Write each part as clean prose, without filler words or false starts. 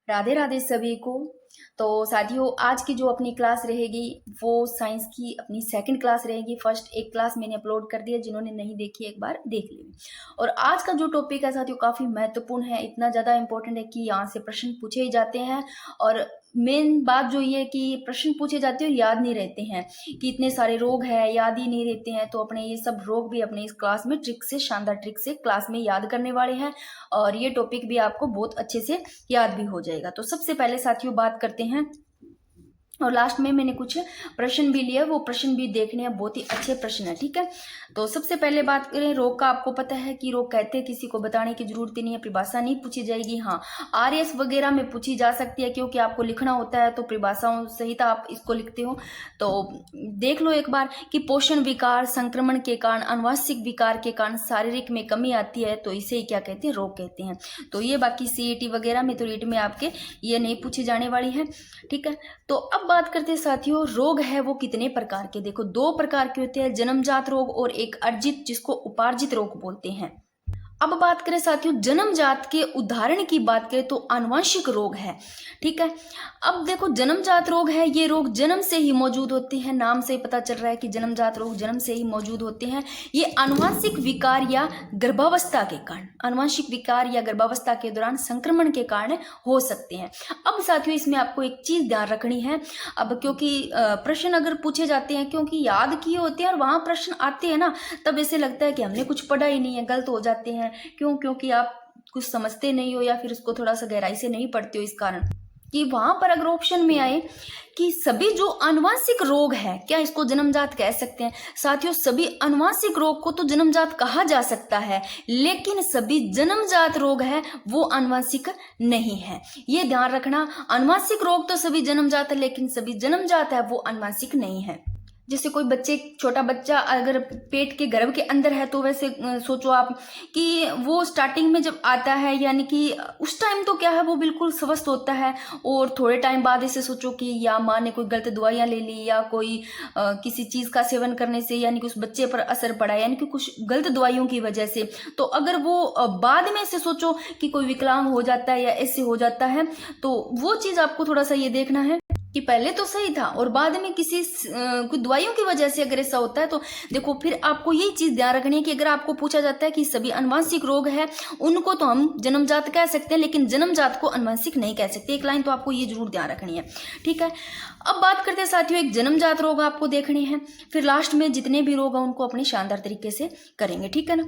राधे राधे सभी को। तो साथियों, आज की जो अपनी क्लास रहेगी वो साइंस की अपनी सेकंड क्लास रहेगी। फर्स्ट एक क्लास मैंने अपलोड कर दिया, जिन्होंने नहीं देखी एक बार देख ली। और आज का जो टॉपिक है साथियों काफ़ी महत्वपूर्ण है, इतना ज़्यादा इंपॉर्टेंट है कि यहाँ से प्रश्न पूछे ही जाते हैं। और मेन बात जो ये है कि प्रश्न पूछे जाते हैं और याद नहीं रहते हैं, कि इतने सारे रोग हैं याद ही नहीं रहते हैं। तो अपने ये सब रोग भी अपने इस क्लास में ट्रिक से, शानदार ट्रिक से क्लास में याद करने वाले हैं, और ये टॉपिक भी आपको बहुत अच्छे से याद भी हो जाएगा। तो सबसे पहले साथियों बात करते हैं, और लास्ट में मैंने कुछ प्रश्न भी लिए, वो प्रश्न भी देखने हैं, बहुत ही अच्छे प्रश्न है। ठीक है, तो सबसे पहले बात करें रोग का। आपको पता है कि रोग कहते हैं, किसी को बताने की जरूरत ही नहीं है, परिभाषा नहीं पूछी जाएगी। हाँ, आरएस वगैरह में पूछी जा सकती है, क्योंकि आपको लिखना होता है तो परिभाषाओं सहित आप इसको लिखते हो। तो देख लो एक बार कि पोषण विकार, संक्रमण के कारण, अनुवांशिक विकार के कारण शारीरिक में कमी आती है, तो इसे क्या कहते हैं, रोग कहते हैं। तो ये बाकी सीईटी वगैरह में तो रीट में आपके ये नहीं पूछी जाने वाली है। ठीक है, तो अब बात करते हैं साथियों, रोग है वो कितने प्रकार के। देखो, दो प्रकार के होते हैं, जन्मजात रोग और एक अर्जित, जिसको उपार्जित रोग बोलते हैं। अब बात करें साथियों जन्मजात के उदाहरण की बात करें तो आनुवंशिक रोग है। ठीक है, अब देखो जन्मजात रोग है, ये रोग जन्म से ही मौजूद होते हैं। नाम से ही पता चल रहा है कि जन्मजात रोग जन्म से ही मौजूद होते हैं। ये आनुवंशिक विकार या गर्भावस्था के कारण, आनुवंशिक विकार या गर्भावस्था के दौरान संक्रमण के कारण हो सकते हैं। अब साथियों इसमें आपको एक चीज ध्यान रखनी है, अब क्योंकि प्रश्न अगर पूछे जाते हैं, क्योंकि याद किए होते हैं और वहां प्रश्न आते हैं ना, तब ऐसे लगता है कि हमने कुछ पढ़ा ही नहीं है, गलत हो जाते हैं। क्यों? क्योंकि आप कुछ समझते नहीं हो या फिर उसको थोड़ा सा गहराई से नहीं पढ़ते हो। इस कारण कि वहां पर अगर ऑप्शन में आए कि सभी जो आनुवंशिक रोग है, क्या इसको जन्मजात कह सकते हैं? साथियों सभी आनुवंशिक रोग को तो जन्मजात कहा जा सकता है, लेकिन सभी जन्मजात रोग है वो आनुवंशिक नहीं है। ये ध्यान रखना, आनुवंशिक रोग तो सभी जन्मजात है, लेकिन सभी जन्मजात है वो आनुवंशिक नहीं है। जैसे कोई बच्चे, छोटा बच्चा अगर पेट के गर्भ के अंदर है, तो वैसे सोचो आप कि वो स्टार्टिंग में जब आता है, यानी कि उस टाइम तो क्या है वो बिल्कुल स्वस्थ होता है, और थोड़े टाइम बाद ऐसे सोचो कि या माँ ने कोई गलत दवाइयाँ ले ली, या कोई किसी चीज़ का सेवन करने से यानी कि उस बच्चे पर असर पड़ा, यानी कि कुछ गलत दवाइयों की वजह से। तो अगर वो बाद में से सोचो कि कोई विकलांग हो जाता है या ऐसे हो जाता है, तो वो चीज़ आपको थोड़ा सा ये देखना है कि पहले तो सही था और बाद में किसी कुछ दवाइयों की वजह से अगर ऐसा होता है, तो देखो फिर आपको यही चीज ध्यान रखनी है कि अगर आपको पूछा जाता है कि सभी आनुवंशिक रोग है, उनको तो हम जन्मजात कह सकते हैं, लेकिन जन्मजात को आनुवंशिक नहीं कह सकते। एक लाइन तो आपको ये जरूर ध्यान रखनी है। ठीक है, अब बात करते हैं साथियों, एक जन्मजात रोग आपको देखने हैं, फिर लास्ट में जितने भी रोग हैं उनको अपने शानदार तरीके से करेंगे। ठीक है ना,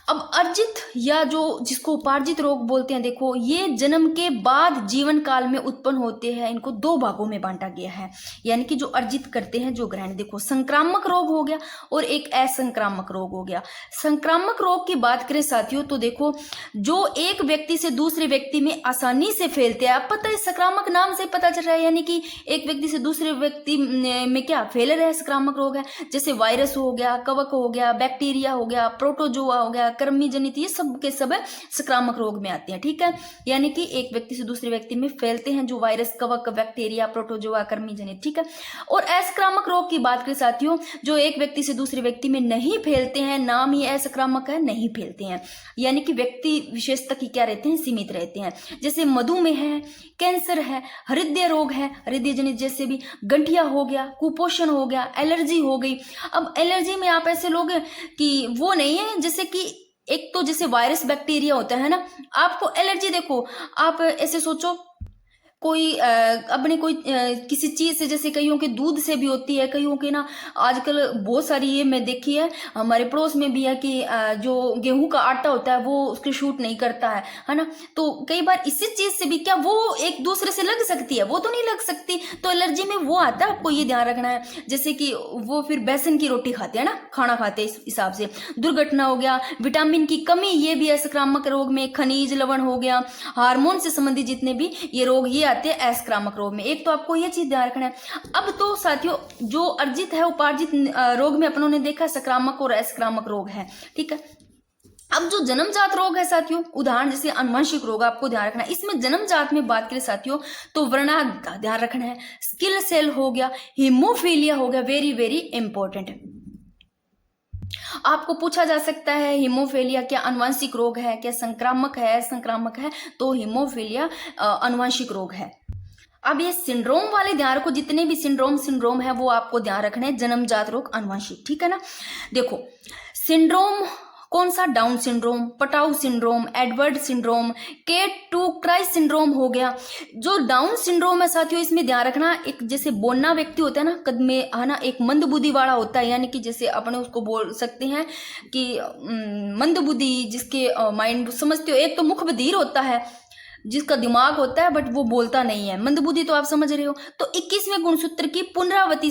अब अर्जित या जो जिसको उपार्जित रोग बोलते हैं, देखो ये जन्म के बाद जीवन काल में उत्पन्न होते हैं। इनको दो भागों में बांटा गया है, यानी कि जो अर्जित करते हैं जो ग्रहण। देखो संक्रामक रोग हो गया और एक असंक्रामक रोग हो गया। संक्रामक रोग की बात करें साथियों, तो देखो जो एक व्यक्ति से दूसरे व्यक्ति में आसानी से फैलते हैं। आप पता है संक्रामक नाम से पता चल रहा है, यानी कि एक व्यक्ति से दूसरे व्यक्ति में क्या फैल रहा है, संक्रामक रोग है। जैसे वायरस हो गया, कवक हो गया, बैक्टीरिया हो गया, प्रोटोजोआ हो गया, कृमि जनित, ये सब के सब संक्रामक रोग में आते हैं। ठीक है, यानी कि एक व्यक्ति से दूसरे व्यक्ति में फैलते हैं, जो वायरस, कवक, बैक्टीरिया, प्रोटोजोआ, कृमि जनित। ठीक है, और असंक्रामक रोग की बात करें साथियों, जो एक व्यक्ति से दूसरे व्यक्ति में नहीं फैलते हैं, नाम ही असंक्रामक है, नहीं फैलते हैं, यानी कि व्यक्ति विशेष तक ही क्या रहते हैं, सीमित रहते हैं। जैसे मधुमेह है, कैंसर है, हृदय रोग है, हृदय जनित जैसे भी, गठिया हो गया, कुपोषण हो गया, एलर्जी हो गई। अब एलर्जी में आप ऐसे लोग कि वो नहीं है, जैसे कि एक तो जैसे वायरस, बैक्टीरिया होता है ना, आपको एलर्जी, देखो आप ऐसे सोचो कोई अपने कोई किसी चीज से, जैसे कईयों के दूध से भी होती है, कईयों के ना आजकल बहुत सारी ये मैं देखी है, हमारे पड़ोस में भी है कि जो गेहूं का आटा होता है वो उसके शूट नहीं करता है ना। तो कई बार इसी चीज से भी क्या वो एक दूसरे से लग सकती है, वो तो नहीं लग सकती, तो एलर्जी में वो आता है, आपको ये ध्यान रखना है। जैसे कि वो फिर बेसन की रोटी खाते हैं ना, खाना खाते हैं, इस हिसाब से दुर्घटना हो गया, विटामिन की कमी, ये भी है संक्रामक रोग में, खनिज लवण हो गया, हार्मोन से संबंधित जितने भी ये रोग ये आते हैं असंक्रामक रोग में। एक तो आपको ये चीज ध्यान रखना है। अब तो साथियों जो अर्जित है, उपार्जित रोग में अपनों ने देखा संक्रामक और असंक्रामक रोग है। ठीक है, अब जो जन्मजात रोग है साथियों, उदाहरण जैसे आनुवंशिक रोग आपको ध्यान रखना है। इसमें जन्मजात में बात करें साथियों, तो वर्णांक का ध्यान रखना है, स्किल सेल हो गया, हीमोफीलिया हो गया, वेरी वेरी इंपॉर्टेंट। आपको पूछा जा सकता है हीमोफीलिया क्या अनुवांशिक रोग है, क्या संक्रामक है? संक्रामक है, तो हीमोफीलिया अनुवांशिक रोग है। अब ये सिंड्रोम वाले ध्यान रखो, जितने भी सिंड्रोम है वो आपको ध्यान रखने हैं। जन्मजात रोग, अनुवांशिक, ठीक है ना। देखो सिंड्रोम कौन सा, Down syndrome, Patau syndrome, Edward syndrome, cat to cry syndrome हो गया। जो डाउन सिंड्रोम है साथियों, इसमें ध्यान रखना, एक जैसे बोलना व्यक्ति होता है ना, कद में है ना, एक मंदबुद्धि वाला होता है, यानी कि जैसे अपने उसको बोल सकते हैं कि मंदबुद्धि, जिसके माइंड समझते हो, एक तो मुख बधिर होता है, जिसका दिमाग होता है बट वो बोलता नहीं है, मंदबुद्धि तो आप समझ रहे हो। तो 21वें गुणसूत्र की पुनरावृत्ति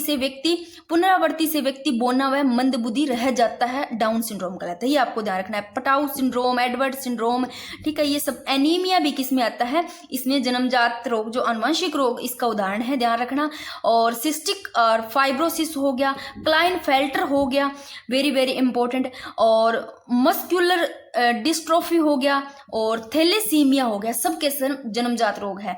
से व्यक्ति बोलना वह मंदबुद्धि रह जाता है, डाउन सिंड्रोम कहलाता है। ये आपको ध्यान रखना है। पटाउ सिंड्रोम, एडवर्ड सिंड्रोम, ठीक है, ये सब। एनीमिया भी किस में आता है, इसमें जन्मजात रोग, जो अनुवांशिक रोग, इसका उदाहरण है, ध्यान रखना। और सिस्टिक और फाइब्रोसिस हो गया, क्लाइनफेल्टर हो गया, वेरी वेरी इंपॉर्टेंट, और मस्कुलर डिस्ट्रोफी हो गया, और थैलेसीमिया हो गया, सब के सब जन्मजात रोग है।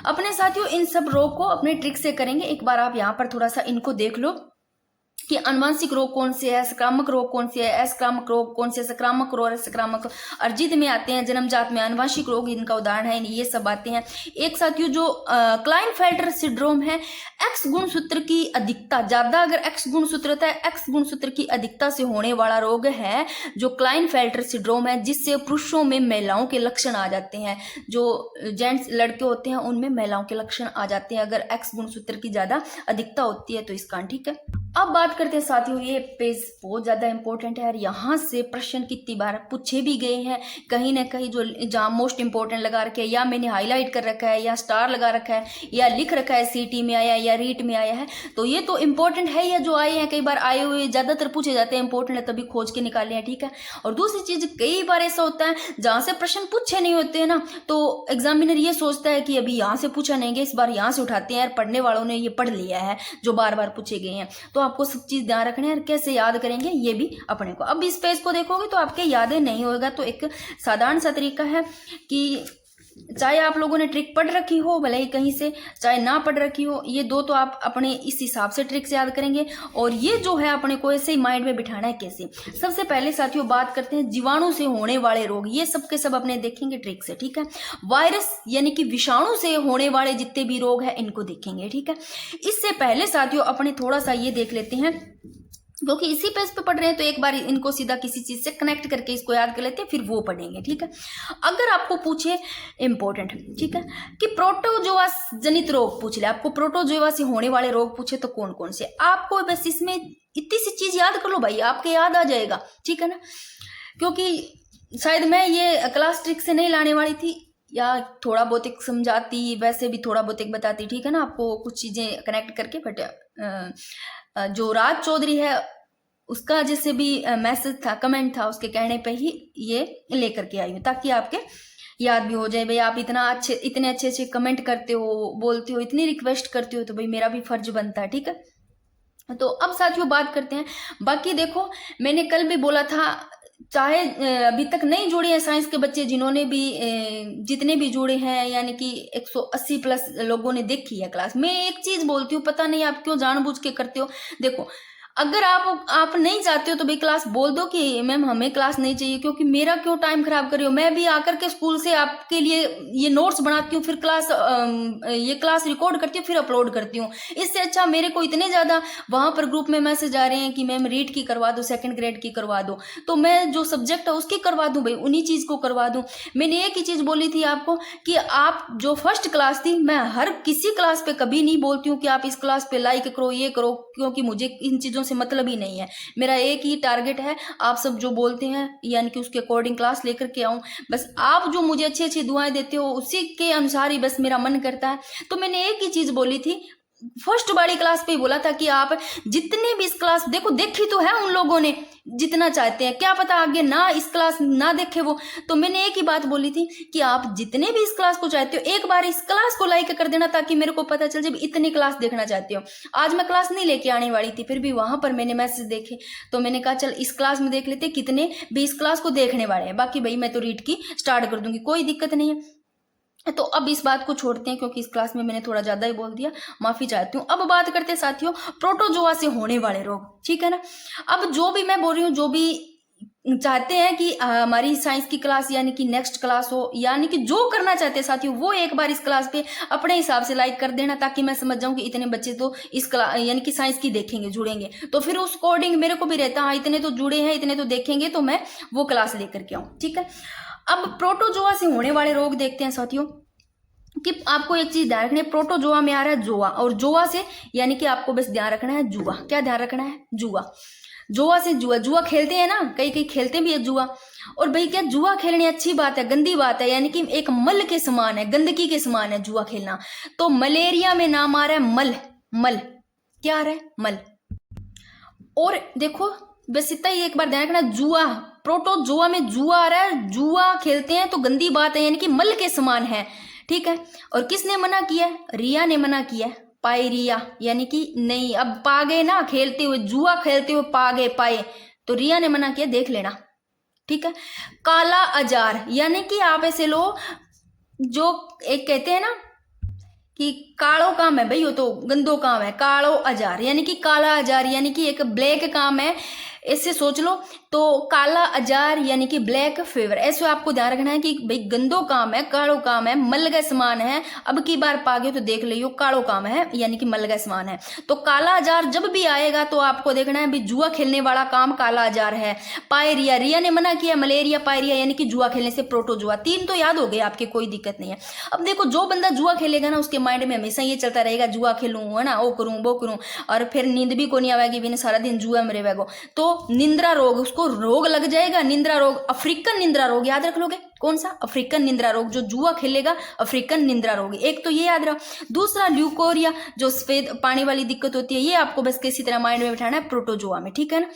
अपने साथियों इन सब रोग को अपने ट्रिक से करेंगे। एक बार आप यहाँ पर थोड़ा सा इनको देख लो कि अनुवांशिक रोग कौन से है, संक्रामक रोग कौन से है, असंक्रामक रोग कौन से, संक्रामक रोग और संक्रामक अर्जित में आते हैं, जन्मजात में अनुवांशिक रोग इनका उदाहरण है, ये सब आते हैं। एक साथियों जो क्लाइनफेल्टर सिंड्रोम है, एक्स गुणसूत्र की अधिकता ज्यादा, अगर एक्स गुणसूत्र होता है, एक्स गुणसूत्र की अधिकता से होने वाला रोग है जो क्लाइनफेल्टर सिंड्रोम है, जिससे पुरुषों में महिलाओं के लक्षण आ जाते हैं, जो जेंट्स लड़के होते हैं उनमें महिलाओं के लक्षण आ जाते हैं अगर एक्स गुणसूत्र की ज्यादा अधिकता होती है तो इसका, ठीक है। अब बात करते हैं साथियों, ये पेज बहुत ज्यादा इंपॉर्टेंट है और यहाँ से प्रश्न कितनी बार पूछे भी गए हैं, कहीं ना कहीं जो जहाँ मोस्ट इंपॉर्टेंट लगा रखे हैं, या मैंने हाईलाइट कर रखा है, या स्टार लगा रखा है, या लिख रखा है सीटी में आया या रीट में आया है, तो ये तो इंपॉर्टेंट है, या जो आए हैं कई बार आए हुए ज्यादातर पूछे जाते हैं, इंपॉर्टेंट है तभी खोज के निकाले हैं, ठीक है। और दूसरी चीज, कई बार ऐसा होता है जहाँ से प्रश्न पूछे नहीं होते हैं ना, तो एग्जामिनर ये सोचता है कि अभी यहाँ से पूछा नहीं गया, इस बार यहाँ से उठाते हैं, यार पढ़ने वालों ने ये पढ़ लिया है जो बार बार पूछे गए हैं। तो आपको सब चीज ध्यान रखना है, कैसे याद करेंगे ये भी अपने को। अब इस पेज को देखोगे तो आपके यादें नहीं होगा, तो एक साधारण सा तरीका है कि चाहे आप लोगों ने ट्रिक पढ़ रखी हो भले ही कहीं से, चाहे ना पढ़ रखी हो, ये दो तो आप अपने इस हिसाब से ट्रिक से याद करेंगे, और ये जो है अपने को ऐसे ही माइंड में बिठाना है कैसे। सबसे पहले साथियों बात करते हैं जीवाणु से होने वाले रोग, ये सब के सब अपने देखेंगे ट्रिक से, ठीक है। वायरस यानी कि विषाणु से होने वाले जितने भी रोग है इनको देखेंगे, ठीक है। इससे पहले साथियों अपने थोड़ा सा ये देख लेते हैं, क्योंकि इसी पेज पे पढ़ रहे हैं तो एक बार इनको सीधा किसी चीज से कनेक्ट करके इसको याद कर लेते हैं, फिर वो पढ़ेंगे, ठीक है। अगर आपको पूछे इंपॉर्टेंट, ठीक है, कि प्रोटोजोआ जनित रोग पूछ ले, आपको प्रोटोजोआ से होने वाले रोग पूछे तो कौन कौन से, आपको बस इसमें इतनी सी चीज याद कर लो भाई, आपके याद आ जाएगा, ठीक है ना। क्योंकि शायद मैं ये क्लास ट्रिक से नहीं लाने वाली थी, या थोड़ा बहुत एक समझाती, वैसे भी थोड़ा बहुत एक बताती, ठीक है ना, आपको कुछ चीजें कनेक्ट करके, बट जो राज चौधरी है उसका जैसे भी मैसेज था, कमेंट था, उसके कहने पे ही ये लेकर के आई हूँ, ताकि आपके याद भी हो जाए। भाई आप इतने अच्छे अच्छे कमेंट करते हो, बोलते हो, इतनी रिक्वेस्ट करते हो, तो भाई मेरा भी फर्ज बनता है, ठीक है। तो अब साथियों बात करते हैं, बाकी देखो मैंने कल भी बोला था, चाहे अभी तक नहीं जुड़े हैं साइंस के बच्चे, जिन्होंने भी जितने भी जुड़े हैं, यानी कि 180 प्लस लोगों ने देखी है क्लास। मैं एक चीज बोलती हूँ, पता नहीं आप क्यों जानबूझ के करते हो, देखो अगर आप नहीं चाहते हो तो भाई क्लास बोल दो कि मैम हमें क्लास नहीं चाहिए, क्योंकि मेरा क्यों टाइम खराब कर रही हो। मैं भी आकर के स्कूल से आपके लिए ये नोट्स बनाती हूँ, फिर ये क्लास रिकॉर्ड करती हूँ, फिर अपलोड करती हूँ। इससे अच्छा मेरे को इतने ज्यादा वहां पर ग्रुप में मैसेज आ रहे हैं कि मैम रीड की करवा दो, सेकंड ग्रेड की करवा दो, तो मैं जो सब्जेक्ट है उसकी करवा दूं भाई, उन्हीं चीज को करवा दूं। मैंने एक ही चीज बोली थी आपको कि आप जो फर्स्ट क्लास थी, मैं हर किसी क्लास पे कभी नहीं बोलती हूँ कि आप इस क्लास पे लाइक करो, ये करो, क्योंकि मुझे इन चीजों से मतलब ही नहीं है। मेरा एक ही टारगेट है, आप सब जो बोलते हैं यानी कि उसके अकॉर्डिंग क्लास लेकर के आऊं। बस आप जो मुझे अच्छी अच्छी दुआएं देते हो उसी के अनुसार ही बस मेरा मन करता है। तो मैंने एक ही चीज बोली थी, फर्स्ट वाली क्लास पे ही बोला था कि आप जितने भी इस क्लास देखो, देखी तो है उन लोगों ने जितना चाहते हैं, क्या पता आगे ना इस क्लास ना देखे वो। तो मैंने एक ही बात बोली थी कि आप जितने भी इस क्लास को चाहते हो, एक बार इस क्लास को लाइक कर देना, ताकि मेरे को पता चल जाए इतनी क्लास देखना चाहते हो। आज मैं क्लास नहीं लेके आने वाली थी, फिर भी वहां पर मैंने मैसेज देखे, तो मैंने कहा चल इस क्लास में देख लेते कितने भी इस क्लास को देखने वाले हैं। बाकी भाई मैं तो रीड की स्टार्ट कर दूंगी, कोई दिक्कत नहीं है। तो अब इस बात को छोड़ते हैं क्योंकि इस क्लास में मैंने थोड़ा ज्यादा ही बोल दिया, माफी चाहती हूँ। अब बात करते हैं साथियों प्रोटोजोआ से होने वाले रोग, ठीक है ना। अब जो भी मैं बोल रही हूँ, जो भी चाहते हैं कि हमारी साइंस की क्लास यानी कि नेक्स्ट क्लास हो, यानी कि जो करना चाहते हैं साथियों, वो एक बार इस क्लास पे अपने हिसाब से लाइक कर देना, ताकि मैं समझ जाऊं कि इतने बच्चे तो इस क्लास यानी कि साइंस की देखेंगे, जुड़ेंगे। तो फिर उस अकॉर्डिंग मेरे को भी रहता, हाँ इतने तो जुड़े हैं, इतने तो देखेंगे, तो मैं वो क्लास लेकर के आऊँ, ठीक है। अब प्रोटोजोआ से होने वाले रोग देखते हैं साथियों, कि आपको एक चीज ध्यान रखनी है, प्रोटोजोआ में आ रहा है जोआ, और जोआ से यानी कि आपको बस ध्यान रखना है जुआ। क्या ध्यान रखना है? जुआ। जुआ से जुआ, जुआ खेलते हैं ना, कई कई खेलते भी है जुआ। और भाई क्या जुआ खेलनी अच्छी बात है, गंदी बात है? यानी कि एक मल के समान है, गंदगी के समान है जुआ खेलना। तो मलेरिया में नाम आ रहा है मल, मल क्या आ रहा है? मल। और देखो बस इतना ही एक बार ध्यान रखना, जुआ, प्रोटोजोआ में जुआ आ रहा है, जुआ खेलते हैं तो गंदी बात है, यानी कि मल के समान है, ठीक है। और किसने मना किया है? रिया ने मना किया है, पायरिया, यानी कि नहीं। अब पा गए ना, खेलते हुए जुआ खेलते हुए पा गए, पाए, तो रिया ने मना किया, देख लेना, ठीक है। काला अजार, यानी कि आप ऐसे लो, जो एक कहते हैं ना कि कालो काम है भाई, वो तो गंदो काम है, कालो अजार, यानी कि काला अजार, यानी कि एक ब्लैक काम है, ऐसे सोच लो। तो काला अजार यानी कि ब्लैक फीवर, ऐसे आपको ध्यान रखना है कि भाई गंदो काम है, कालो काम है, मल का समान है। अब की बार पागे तो देख लियो, कालो काम है यानी कि मल का समान है। तो काला अजार जब भी आएगा तो आपको देखना है भाई जुआ खेलने वाला काम काला अजार है। पायरिया, रिया ने मना किया, मलेरिया, पायरिया यानी कि जुआ खेलने से प्रोटोजुआ, तीन तो याद हो गए आपके, कोई दिक्कत नहीं है। अब देखो जो बंदा जुआ खेलेगा ना, उसके माइंड में हमेशा ये चलता रहेगा, जुआ खेलूं है ना, वो करूं वो करूं, और फिर नींद भी को नहीं आवेगी, बिना सारा दिन जुआ में रहेगा। तो निंद्रा रोग, उसको रोग लग जाएगा, निंद्रा रोग, अफ्रीकन निंद्रा रोग, याद रख लोगे कौन सा? अफ्रीकन निंद्रा रोग, जो जुआ खेलेगा अफ्रीकन निंद्रा रोग, एक तो ये याद रहा। दूसरा ल्यूकोरिया, जो सफेद पानी वाली दिक्कत होती है, ये आपको बस किसी तरह माइंड में बिठाना है, प्रोटोजोआ में, ठीक है ना।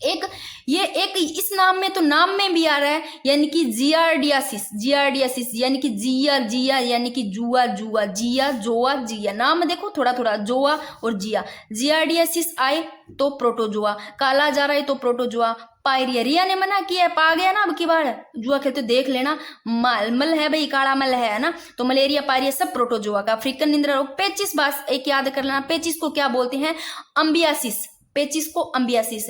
एक ये एक इस नाम में, तो नाम में भी आ रहा है, यानी कि जियार्डियासिस, जियार्डियासिस यानी कि जिया, जिया यानी कि जुआ, जुआ, जिया, जोआ, जिया, नाम देखो थोड़ा थोड़ा, जोआ और जिया। जियार्डियासिस आए तो प्रोटोजुआ, काला जा रहा है तो प्रोटोजुआ, पायरिया, रिया ने मना किया, पा गया ना, अब की बार जुआ खेलते देख लेना, मल मल है भाई, काला मल है ना, तो मलेरिया, पायरिया सब प्रोटोजुआ का। अफ्रीकन निंद्रा रोग, पेचिस, बात एक याद कर लेना, पेचिस को क्या बोलते हैं? अम्बियासिस, पेचिस को अम्बियासिस।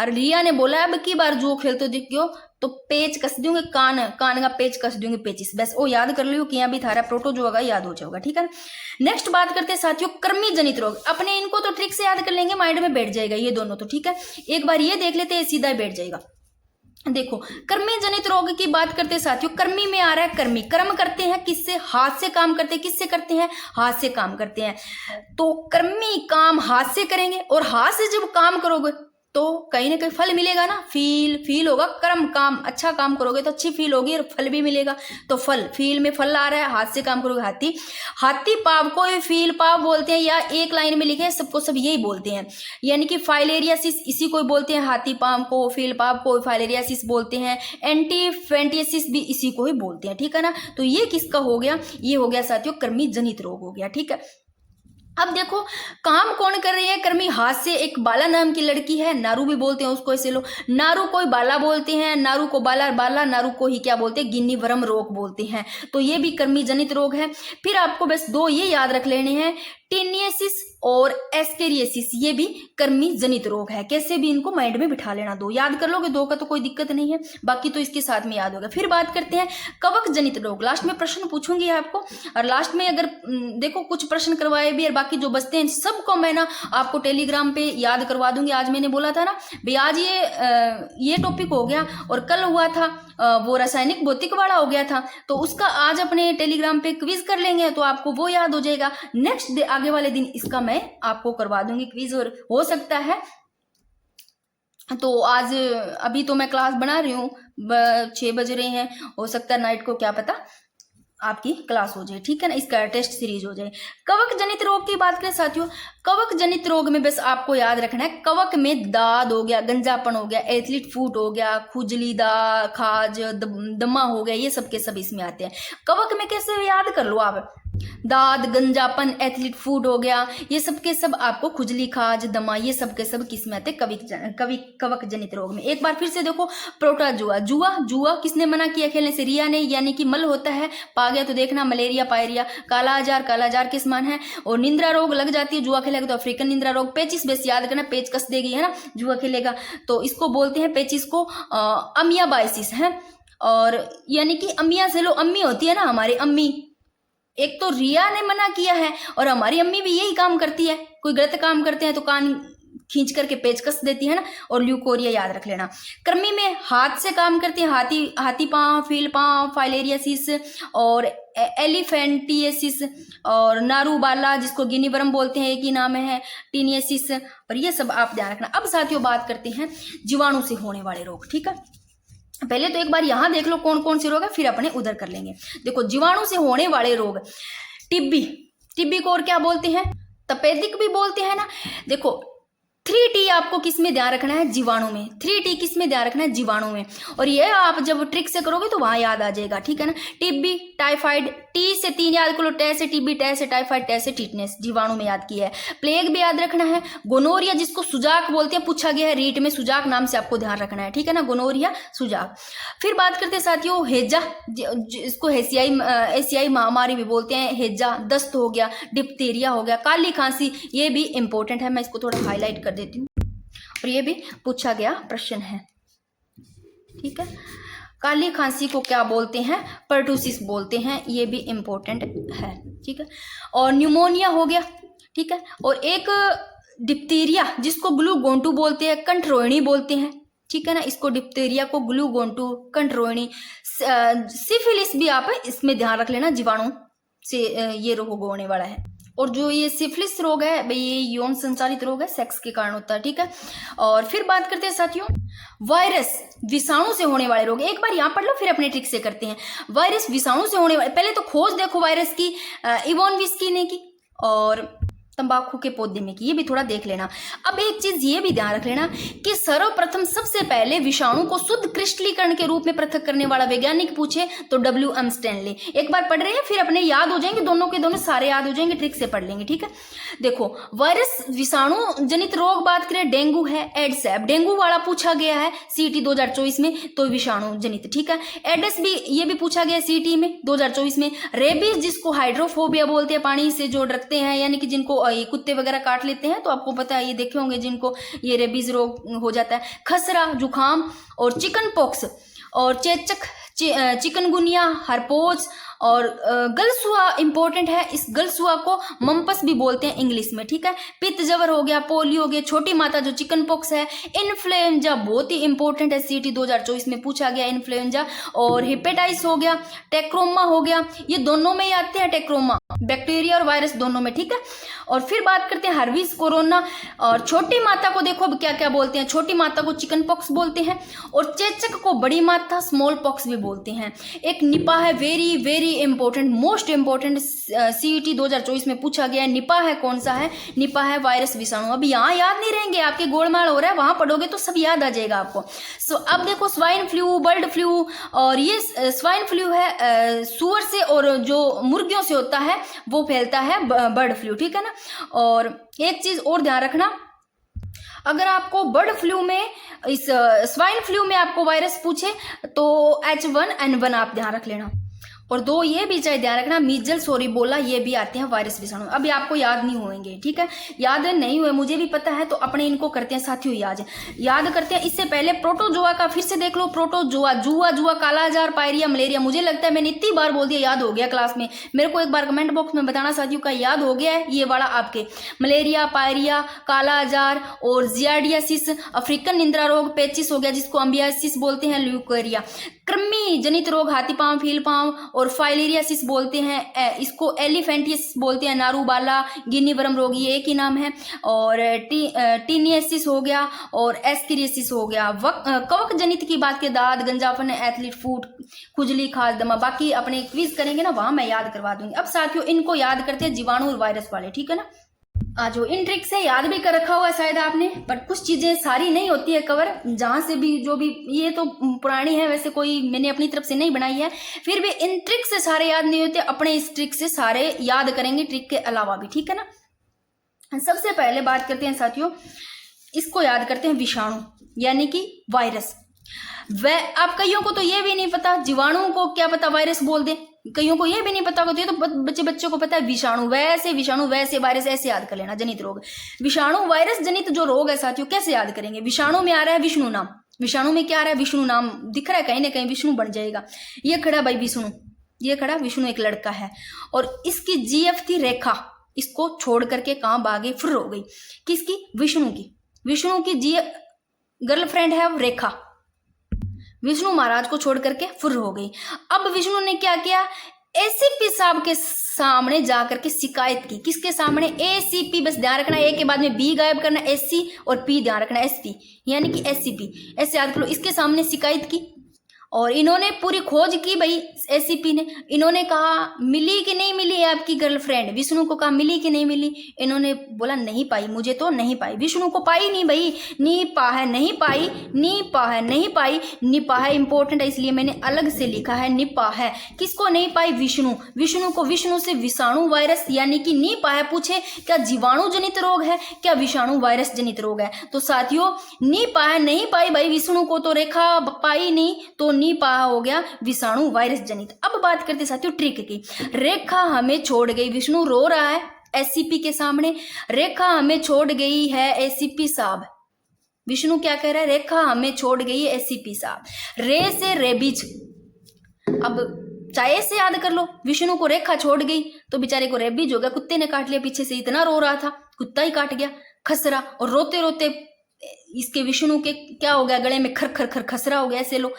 और रिया ने बोला अब की बार जो खेलते देखियो तो पेच कस दूंगे, कान कान का पेच कस दूंगे, पेचिस, बस वो याद कर लियो कि यहाँ भी थारा प्रोटोजोआ का याद हो जाएगा, ठीक है। नेक्स्ट बात करते हैं साथियों कृमि जनित रोग, अपने इनको तो ट्रिक से याद कर लेंगे, माइंड में बैठ जाएगा ये दोनों तो, ठीक है। एक बार ये देख लेते हैं, सीधा ही बैठ जाएगा। देखो कर्मी जनित रोग की बात करते हैं साथियों, कर्मी में आ रहा है कर्मी, कर्म करते हैं किससे? हाथ से काम करते हैं, किससे करते हैं? हाथ से काम करते हैं। तो कर्मी काम हाथ से करेंगे, और हाथ से जब काम करोगे तो कहीं ना कहीं फल मिलेगा ना, फील होगा, कर्म काम, अच्छा काम करोगे तो अच्छी फील होगी और फल भी मिलेगा। तो फल, फील में फल आ रहा है, हाथ से काम करोगे, हाथी, हाथी पाव को फील पाव बोलते हैं, या एक लाइन में लिखे हैं सबको सब यही बोलते हैं, यानी कि फाइलेरियासिस इसी को बोलते हैं, हाथी पाव को, फील पाव को फाइलेरियासिस बोलते हैं, एंटीफेंटियासिस भी इसी को ही बोलते हैं, ठीक है ना। तो ये किसका हो गया? ये हो गया साथियों कर्मी जनित रोग हो गया, ठीक है। अब देखो काम कौन कर रही है? कर्मी हाथ से, एक बाला नाम की लड़की है, नारू भी बोलते हैं उसको, ऐसे लो, नारू को बाला बोलते हैं, नारू को बाला, बाला नारू को ही क्या बोलते हैं? गिन्नी वरम रोग बोलते हैं। तो ये भी कर्मी जनित रोग है। फिर आपको बस दो ये याद रख लेने हैं, टेनियसिस और एस्केरियसिस, ये भी कर्मी जनित रोग है। कैसे भी इनको माइंड में बिठा लेना, दो याद कर लोगे, दो का तो कोई दिक्कत नहीं है, बाकी तो इसके साथ में याद होगा। फिर बात करते हैं कवक जनित रोग, लास्ट में प्रश्न पूछूंगी आपको, और लास्ट में अगर देखो कुछ प्रश्न करवाए भी और बाकी जो बचते हैं सबको मैं ना आपको टेलीग्राम पे याद करवा दूंगी। आज मैंने बोला था ना भाई आज ये टॉपिक हो गया, और कल हुआ था वो रासायनिक भौतिक वाला हो गया था, तो उसका आज अपने टेलीग्राम पे क्विज कर लेंगे, तो आपको वो याद हो जाएगा। नेक्स्ट आगे वाले दिन इसका मैं आपको करवा दूंगी क्विज, और हो सकता है तो आज, अभी तो मैं क्लास बना रही हूँ, 6 बज रहे हैं, हो सकता है नाइट को क्या पता आपकी क्लास हो जाए, ठीक है ना, इसका टेस्ट सीरीज हो जाए। कवक जनित रोग की बात करें साथियों, कवक जनित रोग में बस आपको याद रखना है, कवक में दाद हो गया, गंजापन हो गया, एथलीट फूट हो गया, खुजली, दा खाज, दमा हो गया, ये सब के सब इसमें आते हैं। कवक में कैसे याद कर लो आप, दाद, गंजापन, एथलीट फूड हो गया, ये सब के सब आपको खुजली, खाज, दमा, ये सब के सब किस में आते हैं, कवक जनित रोग में। एक बार फिर से देखो, प्रोटोजुआ, जुआ किसने मना किया खेलने से? रिया ने, यानी कि मल होता है, पा गया तो देखना, मलेरिया, पायरिया। काला आजार किस मान है? और निंद्रा रोग लग जाती है जुआ खेलेगा तो अफ्रीकन निंद्रा रोग। पेचिस बेस याद करना, पेच कस देगी है ना जुआ खेलेगा, तो इसको बोलते हैं पेचिस को अमियाबाइसिस है। और यानी कि अमिया से लो, अम्मी होती है ना हमारी अम्मी, एक तो रिया ने मना किया है और हमारी अम्मी भी यही काम करती है, कोई गलत काम करते हैं तो कान खींच करके पेच कस देती है ना। और ल्यूकोरिया याद रख लेना। कृमि में हाथ से काम करती है, हाथी पांव, फील पांव, फाइलेरियासिस और एलिफेंटियसिस और नारूबाला, जिसको गिनी वर्म बोलते हैं, एक ही नाम है, टीनियसिस, और ये सब आप ध्यान रखना। अब साथियों बात करते हैं जीवाणु से होने वाले रोग, ठीक है। पहले तो एक बार यहां देख लो कौन कौन से रोग है, फिर अपने उधर कर लेंगे। देखो जीवाणु से होने वाले रोग, टिब्बी को और क्या बोलते हैं? तपेदिक भी बोलते हैं ना। देखो 3T आपको किस में ध्यान रखना है? जीवाणु में। 3T किस में ध्यान रखना है? जीवाणु में। और ये आप जब ट्रिक से करोगे तो वहां याद आ जाएगा, ठीक है ना। टिब्बी, टाइफाइड, टी से 3 याद करो, टे से टीबी, टे से टाइफाइड, टे से टिटनेस, जीवाणु में याद किया है। प्लेग भी याद रखना है। गोनोरिया जिसको सुजाक बोलते हैं, पूछा गया है रीट में, सुजाक नाम से आपको ध्यान रखना है, ठीक है ना, गोनोरिया, सुजाक। फिर बात करते हैं साथियों हेजा, जिसको एशियाई महामारी भी बोलते हैं, हेजा, दस्त हो गया, डिप्थीरिया हो गया, काली खांसी, ये भी इंपॉर्टेंट है, मैं इसको थोड़ा हाईलाइट कर देती हूँ और ये भी पूछा गया प्रश्न है, ठीक है। काली खांसी को क्या बोलते हैं? पर्टूसिस बोलते हैं, ये भी इंपॉर्टेंट है, ठीक है। और न्यूमोनिया हो गया, ठीक है। और एक डिप्थीरिया जिसको ग्लूगोंटू बोलते हैं, कंठरोहिणी बोलते हैं, ठीक है ना, इसको डिप्थीरिया को ग्लूगोंटू, कंठरोहिणी। सिफिलिस भी आप इसमें ध्यान रख लेना, जीवाणु से ये रोग होने वाला है। और जो ये सिफिलिस रोग है भाई, ये यौन संचालित रोग है, सेक्स के कारण होता है, ठीक है। और फिर बात करते हैं साथियों वायरस, विषाणु से होने वाले रोग। एक बार यहाँ पढ़ लो, फिर अपने ट्रिक से करते हैं। वायरस, विषाणु से होने वाले, पहले तो खोज देखो वायरस की, इवॉन विस्की ने की और तंबाकू के पौधे में की, ये भी थोड़ा देख लेना। अब एक चीज ये भी ध्यान रख लेना कि सर्वप्रथम सबसे पहले विषाणु को शुद्ध क्रिस्टलीकरण के रूप में पृथक करने वाला वैज्ञानिक पूछे तो WM स्टैनली। एक बार पढ़ रहे हैं, फिर अपने याद हो जाएंगे, दोनों के दोनों सारे याद हो जाएंगे, ट्रिक से पढ़ लेंगे, ठीक है। देखो वायरस विषाणु जनित रोग बात करें, डेंगू है, एड्स है, डेंगू वाला पूछा गया है CT 2024 में, तो विषाणु जनित, ठीक है। एड्स भी, ये भी पूछा गया CT में 2024 में। रेबीज जिसको हाइड्रोफोबिया बोलते हैं, पानी से जो डरते हैं, यानी कि जिनको ये कुत्ते वगैरह काट लेते हैं, तो आपको पता है, ये देखे होंगे जिनको ये रेबीज रोग हो जाता है। खसरा, जुखाम और चिकन पॉक्स और चेचक, चिकनगुनिया, हरपोज और गलसुआ इंपॉर्टेंट है, इस गलसुआ को मम्पस भी बोलते हैं इंग्लिश में, ठीक है। पित्त जवर हो गया, पोलियो हो गया, छोटी माता जो चिकन पॉक्स है, इन्फ्लुएंजा बहुत ही इंपॉर्टेंट है, CT 2024 में पूछा गया इन्फ्लुएंजा। और हेपेटाइटिस हो गया, टेक्रोमा हो गया, ये दोनों में ही आते हैं, टेक्रोमा बैक्टीरिया और वायरस दोनों में, ठीक है। और फिर बात करते हैं हर्वीज, कोरोना। और छोटी माता को देखो अब क्या क्या बोलते हैं, छोटी माता को चिकन पॉक्स बोलते हैं और चेचक को बड़ी माता स्मॉल पॉक्स भी बोलते हैं। एक निपा है, very very important, most important, CT 2024 में पूछा गया है। निपा है, कौन सा है? निपा है वायरस विषाणु। अब यहाँ याद नहीं रहेंगे, आपके गोलमाल हो रहा है, वहां पढ़ोगे तो सब याद आ जाएगा आपको। सो अब देखो स्वाइन फ्लू, बर्ड फ्लू, और ये स्वाइन फ्लू है सुअर से और जो मुर्गियों से होता है वो फैलता है बर्ड फ्लू, ठीक है ना। और एक चीज और ध्यान रखना, अगर आपको बर्ड फ्लू में, इस स्वाइन फ्लू में आपको वायरस पूछे तो H1N1 आप ध्यान रख लेना। और 2 ये भी चाहे ध्यान रखना, मीजल्स और इबोला, ये भी आते हैं वायरस विषाणु। अभी आपको याद नहीं होंगे, ठीक है, याद नहीं हुए, मुझे भी पता है, तो अपने इनको करते हैं साथियों याद करते हैं। इससे पहले प्रोटोजोआ का फिर से देख लो, प्रोटोजोआ, जुआ, काला आजार, पायरिया, मलेरिया, मुझे लगता है मैंने इतनी बार बोल दिया, याद हो गया क्लास में। मेरे को एक बार कमेंट बॉक्स में बताना साथियों का याद हो गया है ये वाला आपके, मलेरिया, पायरिया, काला आजार और जियार्डियासिस, अफ्रीकन निंद्रा रोग, पेचिस हो गया जिसको अम्बियासिस बोलते हैं, ल्यूकेरिया। कृमि जनित रोग, हाथी पांव, फील पांव और फाइलेरियासिस बोलते हैं, इसको एलिफेंटियसिस बोलते हैं, नारूबाला, गिनी वर्म रोग, ये एक ही नाम है। और टीनियसिस हो गया और एस्केरियासिस हो गया। कवक जनित की बात के, दाद, गंजापन, एथलीट फूड, खुजली, खाज, दमा, बाकी अपने क्विज करेंगे ना, वहां मैं याद करवा दूंगी। अब साथियों इनको याद करते हैं, जीवाणु और वायरस वाले, ठीक है ना। आज वो इन ट्रिक से याद भी कर रखा हुआ शायद आपने, पर कुछ चीजें सारी नहीं होती है कवर, जहां से भी जो भी, ये तो पुरानी है वैसे, कोई मैंने अपनी तरफ से नहीं बनाई है, फिर भी इन ट्रिक से सारे याद नहीं होते, अपने इस ट्रिक से सारे याद करेंगे ट्रिक के अलावा भी, ठीक है ना। सबसे पहले बात करते हैं साथियों, इसको याद करते हैं विषाणु यानी कि वायरस। वह आप कईयों को तो ये भी नहीं पता, जीवाणु को क्या पता वायरस बोल दे, कईयों को ये भी नहीं पता होता है, तो बच्चों को पता है विषाणु वैसे वायरस, ऐसे याद कर लेना। जनित रोग, विषाणु वायरस जनित जो रोग है साथियों, कैसे याद करेंगे। विषाणु में आ रहा है विष्णु नाम, विषाणु में क्या आ रहा है विष्णु नाम, दिख रहा है कहीं ना कहीं विष्णु बन जाएगा। ये खड़ा भाई विष्णु, ये खड़ा विष्णु एक लड़का है, और इसकी जीएफ थी रेखा, इसको छोड़ करके कहां भागे, फुर हो गई, किसकी, विष्णु की। विष्णु की जीएफ गर्लफ्रेंड है रेखा, विष्णु महाराज को छोड़ करके फुर हो गई। अब विष्णु ने क्या किया, एसीपी साहब के सामने जाकर के शिकायत की, किसके सामने, एसीपी, बस ध्यान रखना ए के बाद में बी गायब करना, एससी और पी ध्यान रखना, एसपी यानी कि एससीपी, ऐसे याद करो। इसके सामने शिकायत की और इन्होंने पूरी खोज की भाई, एसीपी ने, इन्होंने कहा मिली कि नहीं मिली है आपकी गर्लफ्रेंड, विष्णु को कहा मिली कि नहीं मिली, इन्होंने बोला नहीं पाई, मुझे तो नहीं पाई, विष्णु को पाई नहीं भाई, नी पा है नहीं पाई, नी पा है नहीं पाई, निपा है इंपॉर्टेंट है इसलिए मैंने अलग से लिखा है, निपा है, किसको नहीं पाई, विष्णु, विष्णु को विष्णु से विषाणु वायरस यानी कि निपा है, पूछे क्या जीवाणु जनित रोग है, क्या विषाणु वायरस जनित रोग है, तो साथियों निपा है नहीं पाई भाई, विष्णु को तो रेखा पाई नहीं, तो पा हो गया विषाणु वायरस जनित। अब बात करते साथियों ट्रिक की, रेखा हमें छोड़ गई, विष्णु रो रहा है एससीपी के सामने, रेखा हमें छोड़ गई है एसीपी साहब, विष्णु क्या कह रहा है, रेखा हमें छोड़ गई है एसीपी साहब, रे से रेबीज, अब चाहे से याद कर लो, विष्णु को रेखा छोड़ गई तो बेचारे को रेबीज हो गया, कुत्ते ने काट लिया, पीछे से इतना रो रहा था, कुत्ता ही काट गया, खसरा, और रोते रोते इसके विष्णु के क्या हो गया, गले में खर खर खर खसरा हो गया। ऐसे लो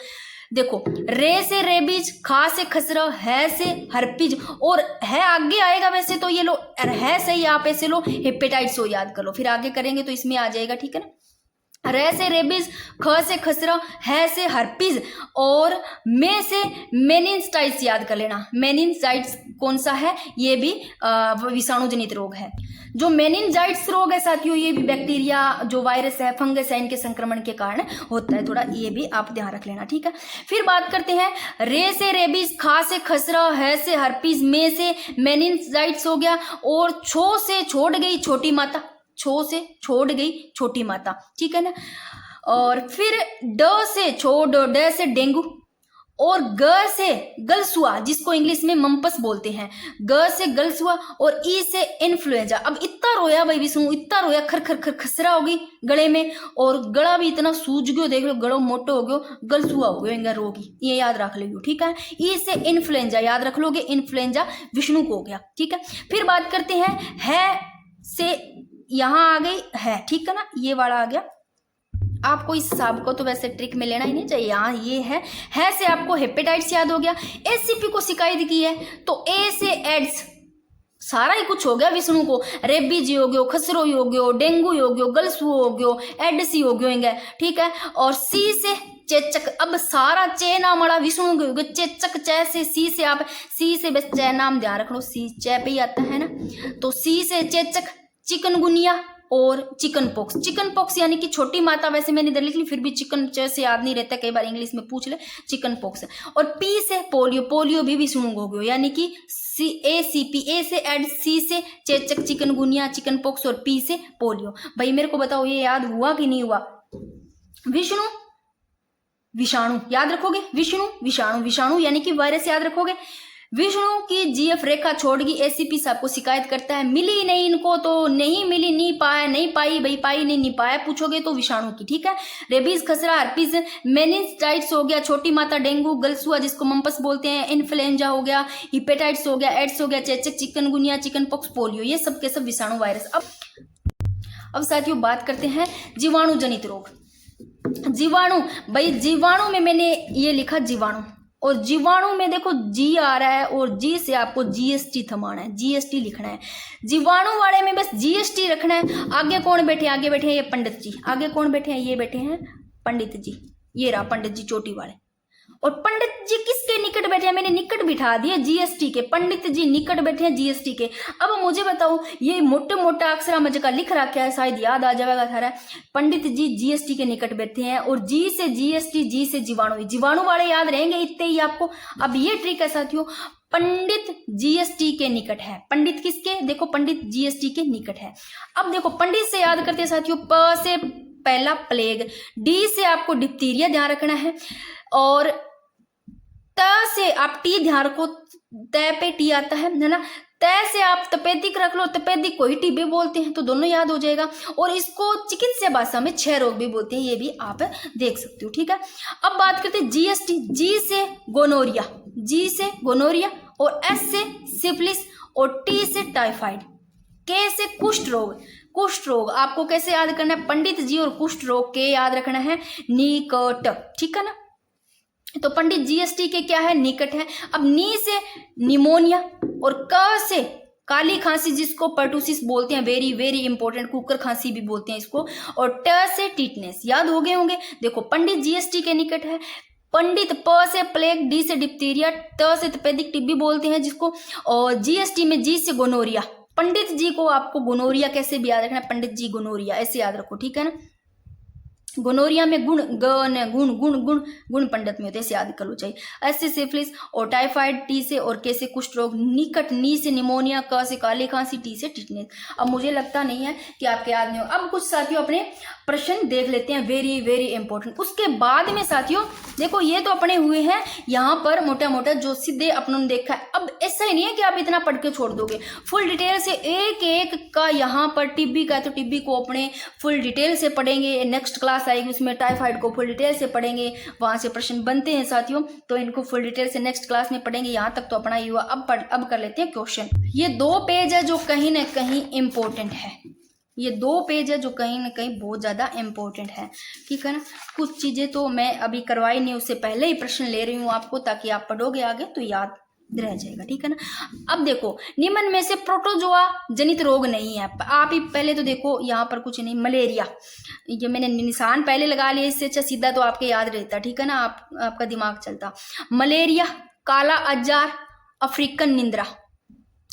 देखो, रे से रेबीज, खा से खसरा, है से हर्पीज, और है आगे आएगा वैसे तो ये लो, है सही, आप ऐसे लो हेपेटाइटिस हो याद कर लो, फिर आगे करेंगे तो इसमें आ जाएगा, ठीक है ना। रे से रेबीज, ख से खसरा, है से हर्पीज, और में से मेनिनजाइटिस याद कर लेना। मेनिनजाइटिस कौन सा है, ये भी विषाणु जनित रोग है। जो मेनिनजाइटिस रोग है साथियों, ये भी बैक्टीरिया जो वायरस है, फंगस है, इनके संक्रमण के कारण होता है, थोड़ा ये भी आप ध्यान रख लेना, ठीक है। फिर बात करते हैं, रे से रेबीज, खा से खसरा, है से हर्पीज, में से मेनिनजाइटिस हो गया, और छो से छोड़ गई छोटी माता, छो से छोड़ गई छोटी माता, ठीक है ना। और फिर ड से छोड़, ड से डेंगू, और ग से गलसुआ जिसको इंग्लिश में मम्पस बोलते हैं, ग से गलसुआ, और ई से इन्फ्लुएंजा। अब इतना रोया भाई विष्णु, इतना रोया, खर खर खर खसरा हो गई गले में, और गला भी इतना सूज गयो, देख लो गड़ो मोटो हो गयो, गलसुआ हो गयो रोगी, ये याद रख लो, ठीक है। ई से इन्फ्लुएंजा याद रख लोगे, इन्फ्लुएंजा विष्णु को हो गया, ठीक है। फिर बात करते हैं, है से यहां आ गई है, ठीक है ना, ये वाला आ गया। आपको इस हिसाब को तो वैसे ट्रिक में लेना ही नहीं चाहिए, यहाँ ये है से आपको हेपेटाइटिस याद हो गया, एसीपी को शिकायत की है तो ए से एड्स, सारा ही कुछ हो गया विष्णु को, रेबीज हो गयो, खसरो हो गयो, डेंगू हो गयो, गलसू हो गयो, एडसी हो गयो, ठीक है। और सी से चेचक, अब सारा चे नाम वाला विष्णु हो गयो, चेचक, चे से, सी से आप, सी से बस चे नाम ध्यान रख लो, सी चे पे ही आता है ना, तो सी से चेचक, चिकनगुनिया और चिकन पॉक्स। चिकन पॉक्स यानी कि छोटी माता, वैसे मैंने इधर लिख ली, फिर भी चिकन से याद नहीं रहता, कई बार इंग्लिश में पूछ ले, चिकन पॉक्स। और पी से पोलियो, पोलियो भी विष्णु हो गयो, यानी कि सी ए सी पी, ए से एड, सी से चेचक, चिकनगुनिया, चिकन पॉक्स, और पी से पोलियो। भाई मेरे को बताओ ये याद हुआ कि नहीं हुआ। विष्णु विषाणु याद रखोगे, विष्णु विषाणु, विषाणु यानी कि वायरस याद रखोगे। विष्णु की जीएफ रेखा छोड़ गई, एसीपी साहब को शिकायत करता है, मिली नहीं इनको, तो नहीं मिली, नहीं पाया, नहीं पाई भाई, पाई नहीं पाया पूछोगे तो विषाणु की, ठीक है। रेबीज, खसरा, हर्पीज, मेनिनजाइटिस हो गया, छोटी माता, डेंगू, गलसुआ जिसको मम्पस बोलते हैं, इन्फ्लुएंजा हो गया, हिपेटाइटिस हो गया, एड्स हो गया, चेचक, चिकनगुनिया, चिकन पॉक्स, पोलियो, ये सब के सब विषाणु वायरस। अब साथियों बात करते हैं जीवाणु जनित रोग। जीवाणु, भाई जीवाणु में मैंने ये लिखा जीवाणु, और जीवाणु में देखो जी आ रहा है, और जी से आपको जीएसटी थमाना है, जीएसटी लिखना है। जीवाणु वाले में बस जीएसटी रखना है। आगे कौन बैठे, आगे बैठे हैं ये पंडित जी, आगे कौन बैठे हैं, ये बैठे हैं पंडित जी, ये रहा पंडित जी चोटी वाले। और पंडित जी किसके निकट बैठे हैं, मैंने निकट बिठा दिए जीएसटी के, पंडित जी निकट बैठे हैं जीएसटी के। अब मुझे बताओ ये मोटे मोटा अक्षरा मज का लिख रखा है, शायद याद आ जाएगा थारा। पंडित जी जीएसटी के निकट बैठे हैं और जी से जीएसटी, जी से जीवाणु, जीवाणु वाले याद रहेंगे इतने ही आपको। अब ये ट्रिक है साथियों, पंडित जीएसटी के निकट है, पंडित किसके, देखो पंडित जीएसटी के निकट है। अब देखो पंडित से याद करते हैं साथियों, प से पहला प्लेग, डी से आपको डिप्थीरिया ध्यान रखना है, और त से आप टी ध्यान रखो, त पे टी आता है ना, तय से आप तपेदिक रख लो, तपेदिक को ही टीबी बोलते हैं, तो दोनों याद हो जाएगा। और इसको चिकित्सा भाषा में क्षय रोग भी बोलते हैं, ये भी आप देख सकते हो, ठीक है। अब बात करते हैं जीएसटी, जी से गोनोरिया, जी से गोनोरिया, और एस से सिफिलिस, और टी से टाइफाइड, के से कुष्ठ रोग। कुष्ठ रोग आपको कैसे याद करना है, पंडित जी और कुष्ठ रोग के याद रखना है निकट, ठीक है ना। तो पंडित जीएसटी के क्या है, निकट है। अब नी से निमोनिया, और क से काली खांसी जिसको पर्टूसिस बोलते हैं, वेरी वेरी इंपॉर्टेंट, कुकर खांसी भी बोलते हैं इसको, और ट से टिटनेस, याद हो गए होंगे। देखो पंडित जीएसटी के निकट है, पंडित प से प्लेग, डी से डिप्थीरिया, त से तपेदिक टीबी बोलते हैं जिसको, और जीएसटी में जी से गोनोरिया। पंडित जी को आपको गोनोरिया कैसे भी याद रखना है, पंडित जी गोनोरिया ऐसे याद रखो, ठीक है ना। गोनोरिया में गुण, ग न गुण, गुण गुण गुण पंडित में होते हैं, याद कर लो चाहिए। एस से सिफिलिस, और टाइफाइड, टी से और के से कुष्ठ रोग, निकट, नी से निमोनिया, क से काली खांसी, टी से टिटनेस। अब मुझे लगता नहीं है कि आपके याद नहीं हो। अब कुछ साथियों अपने प्रश्न देख लेते हैं, वेरी वेरी इंपॉर्टेंट। उसके बाद में साथियों देखो ये तो अपने हुए हैं यहाँ पर मोटा मोटा जो सीधे अपनों ने देखा है। अब ऐसा ही नहीं है कि आप इतना पढ़ के छोड़ दोगे, फुल डिटेल से एक एक का यहाँ पर टीबी का तो टीबी को अपने फुल डिटेल से पढ़ेंगे, नेक्स्ट क्लास आएगी उसमें टाइफाइड को फुल डिटेल से पढ़ेंगे, वहां से प्रश्न बनते हैं साथियों, तो इनको फुल डिटेल से नेक्स्ट क्लास में पढ़ेंगे। यहाँ तक तो अपना ही हुआ। अब कर लेते हैं क्वेश्चन। ये 2 पेज है जो कहीं ना कहीं इंपॉर्टेंट है, ये 2 पेज है जो कहीं ना कहीं बहुत ज्यादा इंपॉर्टेंट है, ठीक है ना। कुछ चीजें तो मैं अभी करवाई नहीं, उससे पहले ही प्रश्न ले रही हूँ आपको, ताकि आप पढ़ोगे आगे तो याद रह जाएगा, ठीक है ना। अब देखो निम्न में से प्रोटोजोआ जनित रोग नहीं है। आप ही पहले तो देखो यहाँ पर कुछ नहीं, मलेरिया, ये मैंने निशान पहले लगा लिया, इससे अच्छा सीधा तो आपके याद रहता, ठीक है ना, आपका दिमाग चलता। मलेरिया, काला अजार, अफ्रीकन निंद्रा,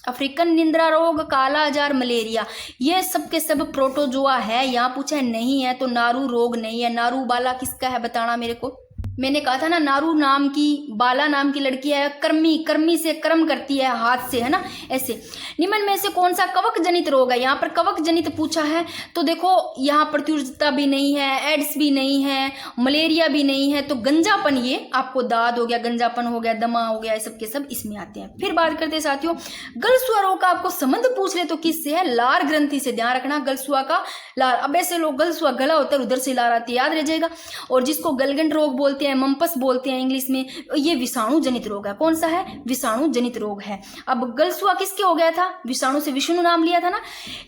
अफ्रीकन निंद्रा रोग, काला अजार, मलेरिया, ये सब के सब प्रोटोजोआ है। यहाँ पूछा है नहीं है तो नारू रोग नहीं है। नारू बाला किसका है बताना मेरे को। मैंने कहा था ना नारू नाम की, बाला नाम की लड़की है, कर्मी, कर्मी से कर्म करती है हाथ से, है ना। ऐसे निम्न में से कौन सा कवक जनित रोग है, यहाँ पर कवक जनित पूछा है, तो देखो यहाँ प्रत्युष्टता भी नहीं है, एड्स भी नहीं है, मलेरिया भी नहीं है, तो गंजापन, ये आपको दाद हो गया, गंजापन हो गया, दमा हो गया, ये सब के सब इसमें आते हैं। फिर बात करते हैं साथियों गलसुआ रोग का। आपको संबंध पूछ ले तो किससे है, लार ग्रंथि से, ध्यान रखना गलसुआ का लार। अब ऐसे लोग गलसुआ गला होता है उधर से लार आती है, याद रह जाएगा। और जिसको गलगंड रोग बोलते हैं, मम्पस बोलते हैं इंग्लिश में, ये विषाणु जनित रोग है। कौन सा है, विषाणु जनित रोग है। अब गलसुआ किसके हो गया था, विषाणु से विष्णु नाम लिया था ना।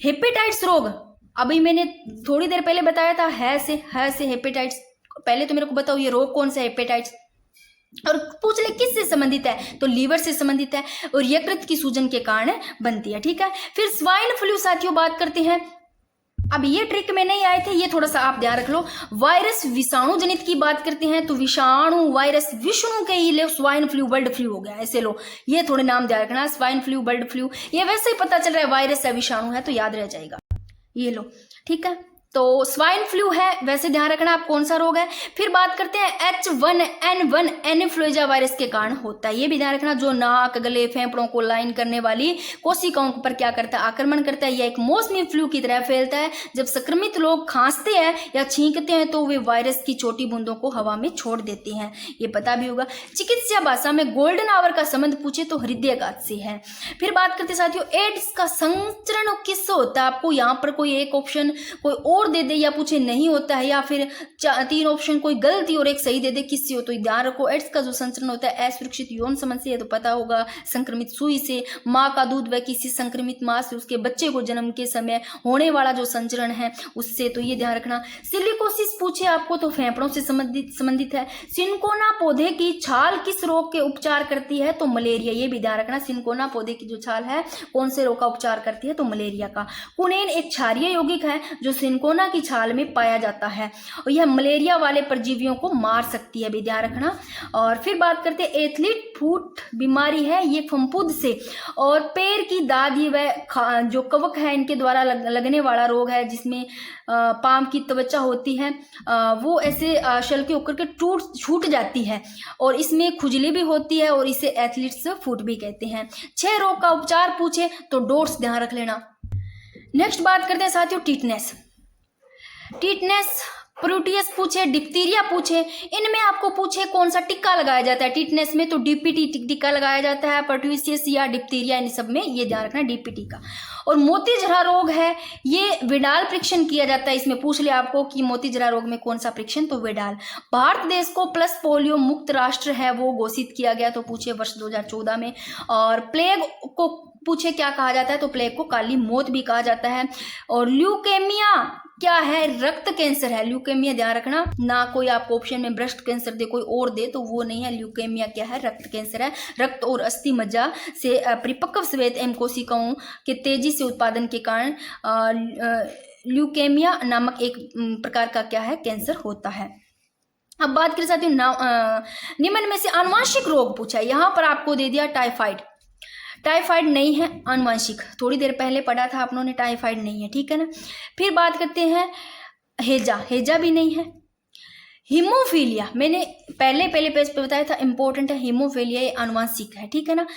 हेपेटाइटिस रोग अभी मैंने थोड़ी देर पहले बताया था, है से हेपेटाइटिस। पहले तो मेरे को बताओ ये रोग कौन सा है, हेपेटाइटिस। और पूछ ले किससे संबंधित है, तो लीवर से संबंधित है और यकृत की सूजन के कारण बनती है, ठीक है। फिर स्वाइन फ्लू साथियों बात करते हैं। अब ये ट्रिक में नहीं आए थे, ये थोड़ा सा आप ध्यान रख लो। वायरस विषाणु जनित की बात करते हैं तो विषाणु, वायरस, विष्णु के ही ले, स्वाइन फ्लू, बर्ड फ्लू हो गया, ऐसे लो, ये थोड़े नाम ध्यान रखना, स्वाइन फ्लू, बर्ड फ्लू, ये वैसे ही पता चल रहा है वायरस है विषाणु है तो याद रह जाएगा, ये लो, ठीक है। तो स्वाइन फ्लू है, वैसे ध्यान रखना आप कौन सा रोग है। फिर बात करते हैं H1N1 एनिफ्लुएंजा वायरस के कारण होता है, ये भी ध्यान रखना, जो नाक, गले, फेफड़ों को लाइन करने वाली कोशिकाओं पर क्या करता है, आक्रमण करता है। यह एक मौसमी फ्लू की तरह फैलता है। जब संक्रमित लोग खांसते हैं या छींकते हैं तो वे वायरस की छोटी बूंदों को हवा में छोड़ देते हैं, ये पता भी होगा। चिकित्सा भाषा में गोल्डन आवर का संबंध पूछे तो हृदयघात से है। फिर बात करते साथियों एड्स का संचरण किससे होता है। आपको यहाँ पर कोई एक ऑप्शन कोई और दे दे या पूछे नहीं होता है, या फिर 3 ऑप्शन कोई गलती और एक सही दे दे, किससे हो, तो ध्यान रखो एड्स का जो संचरण होता है असुरक्षित यौन संबंध से, तो पता होगा, संक्रमित सुई से, माँ का दूध व किसी संक्रमित माँ से उसके बच्चे को जन्म के समय होने वाला जो संचरण है उससे, तो ये ध्यान रखना। सिलिकोसिस पूछे आपको तो फेफड़ों से संबंधित है। सिनकोना पौधे की छाल किस रोग के उपचार करती है, तो मलेरिया, ये भी ध्यान रखना। सिनकोना पौधे की जो छाल है कौन से रोग का उपचार करती है, तो मलेरिया का। कुनेन एक क्षारीय यौगिक है जो सिनकोना कोरोना की छाल में पाया जाता है और यह मलेरिया वाले परजीवियों को मार सकती है, भी ध्यान रखना। और फिर बात करते हैं एथलीट फूट बीमारी है, ये फंफूद से और पैर की दादी व जो कवक है इनके द्वारा लगने वाला रोग है, जिसमें पाम की त्वचा होती है वो ऐसे शल्की होकर के छूट जाती है और इसमें खुजली भी होती है और इसे एथलीट्स फूट भी कहते हैं। 6 रोग का उपचार पूछे तो डोट्स ध्यान रख लेना। नेक्स्ट बात करते हैं साथियों टीटनेस। प्रोटियस पूछे, डिप्थीरिया पूछे, इनमें आपको पूछे कौन सा टीका लगाया जाता है टीटनेस में, तो डीपीटी टीका लगाया जाता है। पर्ट्यूसियस या डिप्थीरिया इन सब में ये ध्यान रखना डीपीटी का। और मोतीझरा रोग है, ये विडाल परीक्षण किया जाता है। इसमें पूछ लिया आपको कि मोतीझरा रोग में कौन सा परीक्षण, तो विडाल। भारत देश को प्लस पोलियो मुक्त राष्ट्र है वो घोषित किया गया, तो पूछे वर्ष 2014 में। और प्लेग को पूछे क्या कहा जाता है, तो प्लेग को काली मौत भी कहा जाता है। और ल्यूकेमिया क्या है, रक्त कैंसर है। ल्यूकेमिया ध्यान रखना, ना कोई आपको ऑप्शन में ब्रेस्ट कैंसर दे कोई और दे तो वो नहीं है। ल्यूकेमिया क्या है, रक्त कैंसर है। रक्त और अस्थि मज्जा से परिपक्व श्वेत एवं कोशिकाओं के तेजी से उत्पादन के कारण ल्यूकेमिया नामक एक प्रकार का क्या है, कैंसर होता है। अब बात करें साथियों निम्न में से आनुवंशिक रोग पूछा है। यहाँ पर आपको दे दिया टाइफाइड नहीं है, आनुवंशिक। थोड़ी देर पहले पढ़ा था आप लोगों ने, टाइफाइड नहीं है, ठीक है ना। फिर बात करते हैं हेजा भी नहीं है। हीमोफीलिया मैंने पहले पेज पे बताया था, इंपॉर्टेंट है। हीमोफीलिया ये आनुवंशिक है, ठीक है ना।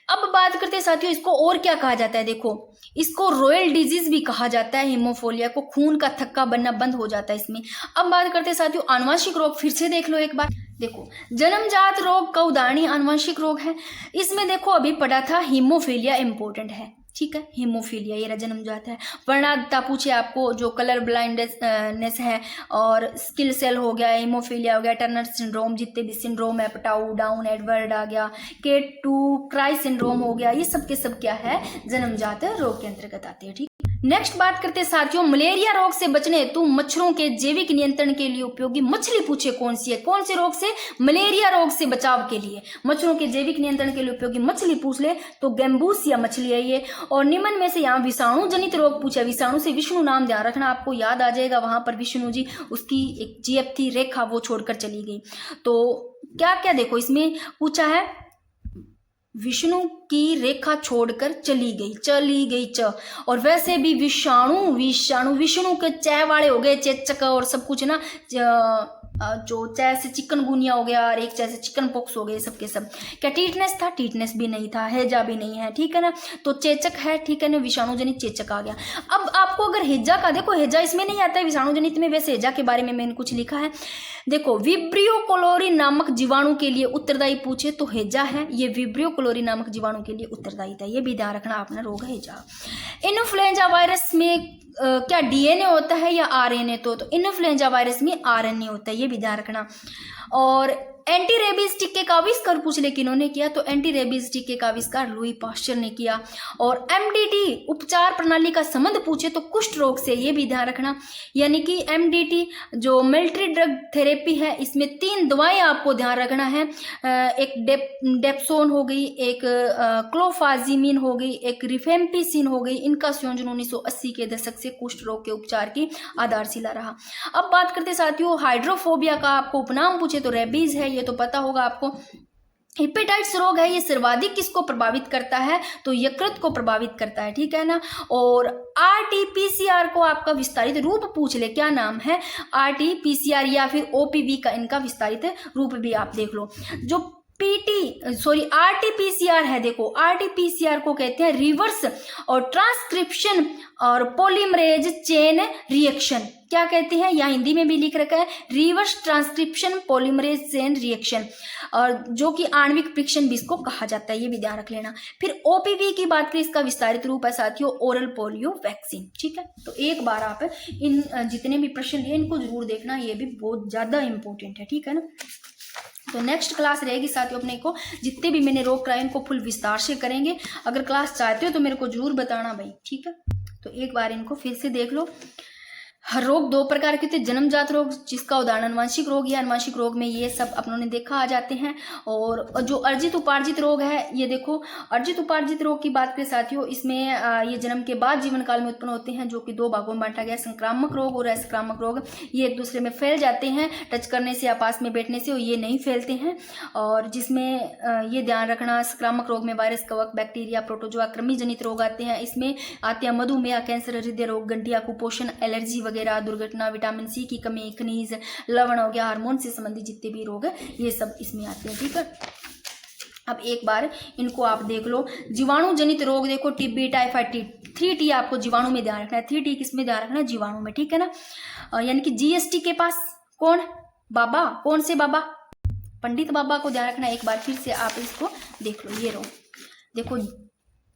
अब बात करते हैं साथियों इसको और क्या कहा जाता है, देखो इसको रॉयल डिजीज भी कहा जाता है। हीमोफीलिया को खून का थक्का बनना बंद हो जाता है इसमें। अब बात करते हैं साथियों आनुवंशिक रोग, फिर से देख लो एक बार। देखो जन्मजात रोग का उदाहरण आनुवंशिक रोग है। इसमें देखो अभी पढ़ा था हीमोफीलिया इंपॉर्टेंट है, ठीक है। हीमोफीलिया ये जन्मजात है। वर्णांधता पूछे आपको, जो कलर ब्लाइंडनेस है, और स्किल सेल हो गया, हीमोफीलिया हो गया, टर्नर सिंड्रोम, जितने भी सिंड्रोम है, पटाउ डाउन एडवर्ड आ गया, केट2 क्राई सिंड्रोम हो गया, ये सब के सब क्या है, जन्मजात रोग के अंतर्गत आते हैं, ठीक। नेक्स्ट बात करते हैं साथियों मलेरिया रोग से बचने हेतु मच्छरों के जैविक नियंत्रण के लिए उपयोगी मछली पूछे कौन सी है, कौन से रोग से, मलेरिया रोग से बचाव के लिए मच्छरों के जैविक नियंत्रण के लिए उपयोगी मछली पूछ ले तो गैम्बूसिया मछली है ये। और निम्न में से यहाँ विषाणु जनित रोग पूछा, विषाणु से विष्णु नाम ध्यान रखना, आपको याद आ जाएगा। वहां पर विष्णु जी उसकी एक जीएफ थी रेखा, वो छोड़कर चली गई। तो क्या क्या देखो इसमें पूछा है, विष्णु की रेखा छोड़कर चली गई च। और वैसे भी विष्णु के च वाले हो गए, चेचक और सब कुछ ना, जो च से चिकनगुनिया हो गया और एक च से चिकन पॉक्स हो गए, सबके सब। क्या टीटनेस था, टीटनेस भी नहीं था, हेजा भी नहीं है, ठीक है ना। तो चेचक है, ठीक है ना, विषाणु जनित चेचक आ गया। अब आपको अगर हेजा का देखो, हेजा इसमें नहीं आता है विषाणु जनित में, वैसे हेजा के बारे में मैंने कुछ लिखा है। देखो विब्रियो कोलोरी नामक जीवाणु के लिए उत्तरदायी पूछे तो हेजा है, ये विब्रियो कोलोरी नामक जीवाणु के लिए उत्तरदायी था, ये भी ध्यान रखना अपना रोग है हेजा। इन्फ्लुएंजा वायरस में क्या डीएनए होता है या आरएनए, तो इन्फ्लुएंजा वायरस में आरएनए होता है, ये भी ध्यान रखना। और एंटी रेबीज टीके का आविष्कार पूछ ले किन्होंने किया, तो एंटी रेबीज टीके का आविष्कार लुई पास्चर ने किया। और एमडीटी उपचार प्रणाली का संबंध पूछे तो कुष्ठ रोग से, ये भी ध्यान रखना। यानी कि एमडीटी जो मिलिट्री ड्रग थेरेपी है, इसमें 3 दवाएं आपको ध्यान रखना है। एक डेप्सोन हो गई, एक क्लोफाजिमिन हो गई, एक रिफेम्पिसिन हो गई। इनका संयोजन 1980 के दशक से कुष्ठ रोग के उपचार की आधारशिला रहा। अब बात करते साथियों हाइड्रोफोबिया का, आपको उपनाम पूछे तो रेबीज है, ये तो पता होगा आपको। हेपेटाइटिस रोग है, ये सर्वाधिक किसको प्रभावित करता है, तो यकृत को प्रभावित करता है, ठीक है ना। और आरटीपीसीआर को आपका विस्तारित रूप पूछ ले, क्या नाम है, आरटीपीसीआर या फिर ओपीवी का इनका विस्तारित रूप भी आप देख लो। जो आरटीपीसीआर है, देखो आरटीपीसीआर को कहते हैं रिवर्स और ट्रांसक्रिप्शन और पॉलीमरेज चेन रिएक्शन, क्या कहते हैं, या हिंदी में भी लिख रखा है reverse transcription polymerase chain reaction, और जो कि आणविक परीक्षण भी इसको कहा जाता है, ये भी ध्यान रख लेना। फिर ओपीवी की बात करें, इसका विस्तारित रूप है साथियों ओरल पोलियो वैक्सीन, ठीक है। तो एक बार आप इन जितने भी प्रश्न लिए इनको जरूर देखना, ये भी बहुत ज्यादा इंपॉर्टेंट है, ठीक है ना। तो नेक्स्ट क्लास रहेगी साथियों अपने को, जितने भी मैंने रोग कराए इनको फुल विस्तार से करेंगे। अगर क्लास चाहते हो तो मेरे को जरूर बताना भाई, ठीक है। तो एक बार इनको फिर से देख लो। हर रोग दो प्रकार के होते हैं, जन्मजात रोग जिसका उदाहरण अनुवांशिक रोग है, अनुवांशिक रोग में ये सब अपनों ने देखा आ जाते हैं। और जो अर्जित उपार्जित रोग है, ये देखो अर्जित उपार्जित रोग की बात करें साथियों, इसमें ये जन्म के बाद जीवन काल में उत्पन्न होते हैं, जो कि दो भागों में बांटा गया, संक्रामक रोग और असंक्रामक रोग। ये एक दूसरे में फैल जाते हैं टच करने से या पास में बैठने से, और ये नहीं फैलते हैं। और जिसमें ये ध्यान रखना, संक्रामक रोग में वायरस, कवक, बैक्टीरिया, प्रोटोजोआ, कृमि जनित रोग आते हैं। इसमें आते हैं मधुमेह, कैंसर, हृदय रोग, गंठिया, कुपोषण, एलर्जी वगैरह, दुर्घटना, विटामिन सी की कमी, खनिज, लवण हो गया, हार्मोन से संबंधित जितने भी रोग है ये सब इसमें आते हैं। ठीक है, अब एक बार इनको आप देख लो। जीवाणु जनित रोग देखो, टीबी, टाइफाइड, 3T आपको जीवाणु में ध्यान रखना है। 3T किस में ध्यान रखना है? जीवाणु में। ठीक है ना, यानी कि जीएसटी के पास कौन? बाबा। कौन से बाबा? पंडित बाबा को ध्यान रखना है। एक बार फिर से आप इसको देख लो, ये रो देखो,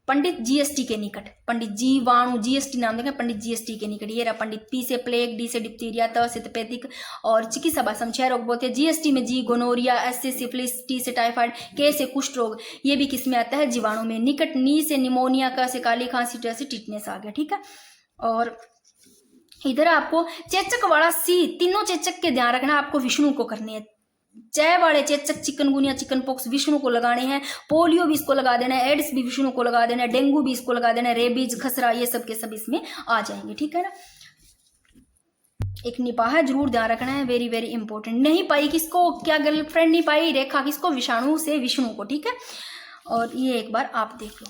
पंडित जीएसटी के निकट, पंडित जीवाणु, जीएसटी नाम देखें, पंडित जीएसटी के निकट ये रहा पंडित। पी से प्लेग, डी से डिप्थीरिया, त से तपेदिक और चिकित्सा भाषा में 6 रोग बोलते हैं। जीएसटी में जी गोनोरिया, एस से सिफिलिस, टी से टाइफाइड, के से कुष्ठ रोग, ये भी किस में आता है? जीवाणु में। निकट, नी से निमोनिया, क से काली खांसी, ट से टिटनेस आ गया। ठीक है, और इधर आपको चेचक वाला सी, तीनों चेचक के ध्यान रखना, आपको विष्णु को करने हैं। जय वाले चेचक, चिकनगुनिया, चिकन पॉक्स विष्णु को लगाने हैं। पोलियो भी इसको लगा देना है, एड्स भी विष्णु को लगा देना है, डेंगू भी इसको लगा देना है, रेबीज, खसरा, ये सब के सब इसमें आ जाएंगे। ठीक है ना, एक निपाह है, जरूर ध्यान रखना है, वेरी वेरी इंपॉर्टेंट। नहीं पाई किसको? क्या गर्लफ्रेंड नहीं पाई? रेखा किसको? विषाणु से विष्णु को। ठीक है, और ये एक बार आप देख लो।